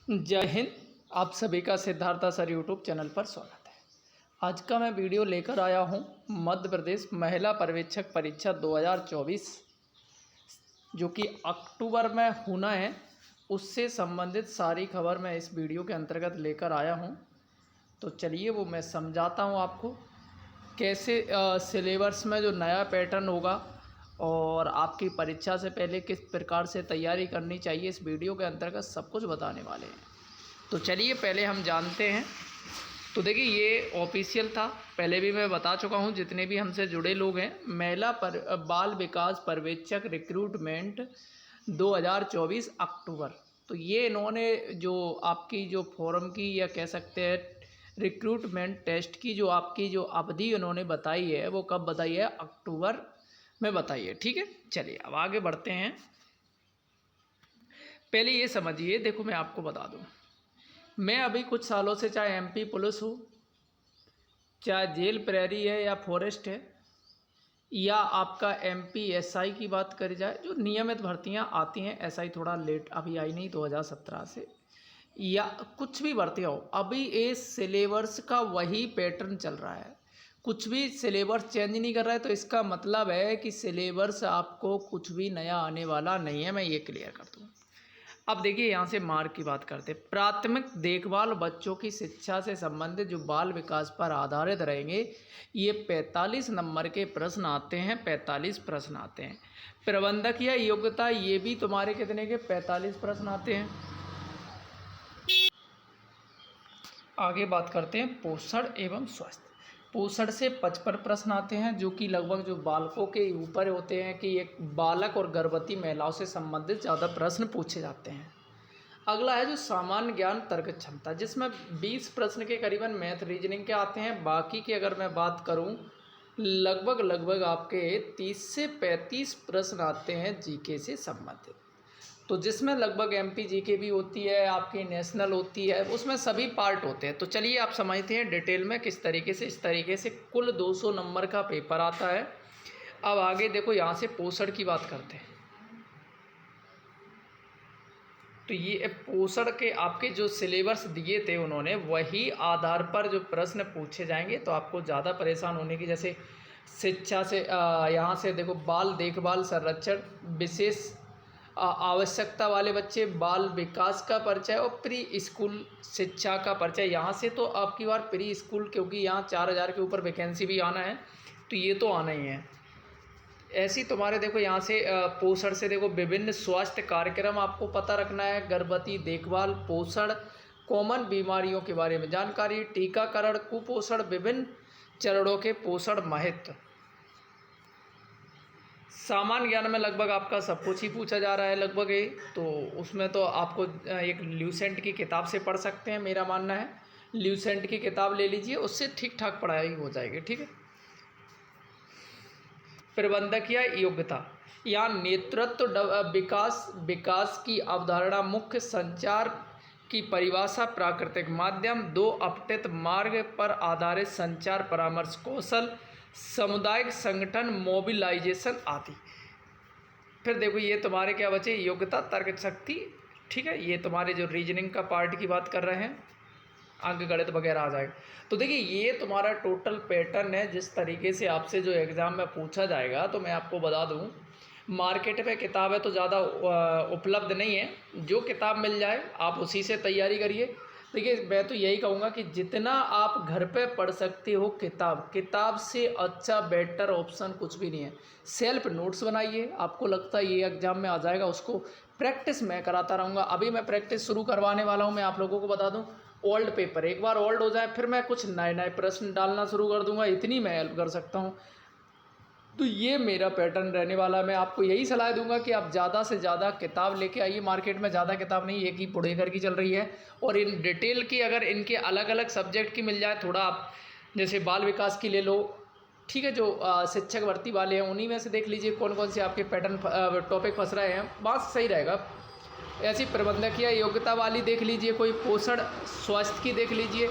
जय हिंद। आप सभी का सिद्धार्थ सर यूट्यूब चैनल पर स्वागत है। आज का मैं वीडियो लेकर आया हूं मध्य प्रदेश महिला पर्यवेक्षक परीक्षा 2024 जो कि अक्टूबर में होना है, उससे संबंधित सारी खबर मैं इस वीडियो के अंतर्गत लेकर आया हूं। तो चलिए वो मैं समझाता हूं आपको कैसे सिलेबस में जो नया पैटर्न होगा और आपकी परीक्षा से पहले किस प्रकार से तैयारी करनी चाहिए, इस वीडियो के अंतर्गत सब कुछ बताने वाले हैं। तो चलिए पहले हम जानते हैं। तो देखिए ये ऑफिशियल था, पहले भी मैं बता चुका हूं। जितने भी हमसे जुड़े लोग हैं, महिला बाल विकास पर्यवेक्षक रिक्रूटमेंट 2024 अक्टूबर, तो ये इन्होंने जो आपकी जो फॉर्म की या कह सकते हैं रिक्रूटमेंट टेस्ट की जो आपकी जो अवधि उन्होंने बताई है, वो कब बताई है? अक्टूबर में बताइए। ठीक है, चलिए अब आगे बढ़ते हैं। पहले ये समझिए, देखो मैं आपको बता दूं, मैं अभी कुछ सालों से चाहे एमपी पुलिस हो, चाहे जेल प्रहरी है या फॉरेस्ट है, या आपका एमपी एसआई की बात करी जाए, जो नियमित भर्तियां आती हैं, एसआई थोड़ा लेट अभी आई नहीं 2017 से, या कुछ भी भर्तियां हो, अभी इस सिलेबस का वही पैटर्न चल रहा है। कुछ भी सिलेबस चेंज नहीं कर रहा है। तो इसका मतलब है कि सिलेबस आपको कुछ भी नया आने वाला नहीं है, मैं ये क्लियर कर दूँ। अब देखिए यहाँ से मार्क की बात करते हैं। प्राथमिक देखभाल बच्चों की शिक्षा से संबंधित जो बाल विकास पर आधारित रहेंगे, ये 45 नंबर के प्रश्न आते हैं, 45 प्रश्न आते हैं। प्रबंधकीय योग्यता, ये भी तुम्हारे कितने के 45 प्रश्न आते हैं। आगे बात करते हैं पोषण एवं स्वास्थ्य। पोषण से 55 प्रश्न आते हैं, जो कि लगभग जो बालकों के ऊपर होते हैं कि एक बालक और गर्भवती महिलाओं से संबंधित ज़्यादा प्रश्न पूछे जाते हैं। अगला है जो सामान्य ज्ञान तर्क क्षमता, जिसमें 20 प्रश्न के करीबन मैथ रीजनिंग के आते हैं। बाकी की अगर मैं बात करूं, लगभग आपके 30 से 35 प्रश्न आते हैं जीके से संबंधित। तो जिसमें लगभग एमपी जीके भी होती है, आपकी नेशनल होती है, उसमें सभी पार्ट होते हैं। तो चलिए आप समझते हैं डिटेल में किस तरीके से। इस तरीके से कुल 200 नंबर का पेपर आता है। अब आगे देखो, यहाँ से पोषण की बात करते हैं। तो ये पोषण के आपके जो सिलेबस दिए थे उन्होंने, वही आधार पर जो प्रश्न पूछे जाएंगे। तो आपको ज़्यादा परेशान होने की, जैसे शिक्षा से यहाँ से देखो, बाल देखभाल संरक्षण, विशेष आवश्यकता वाले बच्चे, बाल विकास का परिचय और प्री स्कूल शिक्षा का परिचय। यहाँ से तो आपकी बार प्री स्कूल, क्योंकि यहाँ 4000 के ऊपर वैकेंसी भी आना है, तो ये तो आना ही है। ऐसी तुम्हारे देखो यहाँ से पोषण से देखो, विभिन्न स्वास्थ्य कार्यक्रम आपको पता रखना है, गर्भवती देखभाल, पोषण, कॉमन बीमारियों के बारे में जानकारी, टीकाकरण, कुपोषण, विभिन्न चरणों के पोषण महत्व। सामान्य ज्ञान में लगभग आपका सब कुछ ही पूछा जा रहा है लगभग ये। तो उसमें तो आपको एक ल्यूसेंट की किताब से पढ़ सकते हैं, मेरा मानना है ल्यूसेंट की किताब ले लीजिए, उससे ठीक ठाक पढ़ाई हो जाएगी। ठीक है। प्रबंधकीय योग्यता, यहाँ नेतृत्व, विकास की अवधारणा, मुख्य संचार की परिभाषा, प्राकृतिक माध्यम, 2 अपठित मार्ग पर आधारित संचार परामर्श कौशल, सामुदायिक संगठन, मोबिलाइजेशन आदि। फिर देखो ये तुम्हारे क्या बचे, योग्यता तर्क शक्ति। ठीक है, ये तुम्हारे जो रीजनिंग का पार्ट की बात कर रहे हैं, अंक गणित वगैरह आ जाएगा। तो देखिए ये तुम्हारा टोटल पैटर्न है, जिस तरीके से आपसे जो एग्ज़ाम में पूछा जाएगा। तो मैं आपको बता दूं, मार्केट में किताबें तो ज़्यादा उपलब्ध नहीं है, जो किताब मिल जाए आप उसी से तैयारी करिए। देखिए मैं तो यही कहूँगा कि जितना आप घर पे पढ़ सकते हो किताब से अच्छा बेटर ऑप्शन कुछ भी नहीं है। सेल्फ नोट्स बनाइए, आपको लगता है ये एग्ज़ाम में आ जाएगा, उसको प्रैक्टिस मैं कराता रहूँगा। अभी मैं प्रैक्टिस शुरू करवाने वाला हूँ। मैं आप लोगों को बता दूँ, ओल्ड पेपर एक बार ओल्ड हो जाए, फिर मैं कुछ नए प्रश्न डालना शुरू कर दूँगा, इतनी मैं हेल्प कर सकता हूँ। तो ये मेरा पैटर्न रहने वाला। मैं आपको यही सलाह दूंगा कि आप ज़्यादा से ज़्यादा किताब लेके आइए। मार्केट में ज़्यादा किताब नहीं, एक ही पुणेकर की चल रही है, और इन डिटेल की अगर इनके अलग अलग सब्जेक्ट की मिल जाए, थोड़ा आप जैसे बाल विकास की ले लो, ठीक है, जो शिक्षक भर्ती वाले हैं उन्हीं में से देख लीजिए कौन कौन से आपके पैटर्न टॉपिक फंस रहे हैं, बात सही रहेगा। ऐसी प्रबंधकीय योग्यता वाली देख लीजिए, कोई पोषण स्वास्थ्य की देख लीजिए,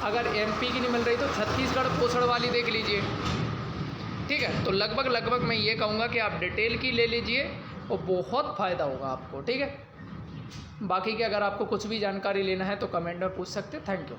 अगर एमपी की नहीं मिल रही तो छत्तीसगढ़ पोषण वाली देख लीजिए। ठीक है, तो लगभग मैं ये कहूँगा कि आप डिटेल की ले लीजिए और बहुत फ़ायदा होगा आपको। ठीक है, बाकी की अगर आपको कुछ भी जानकारी लेना है तो कमेंट में पूछ सकते हैं। Thank you.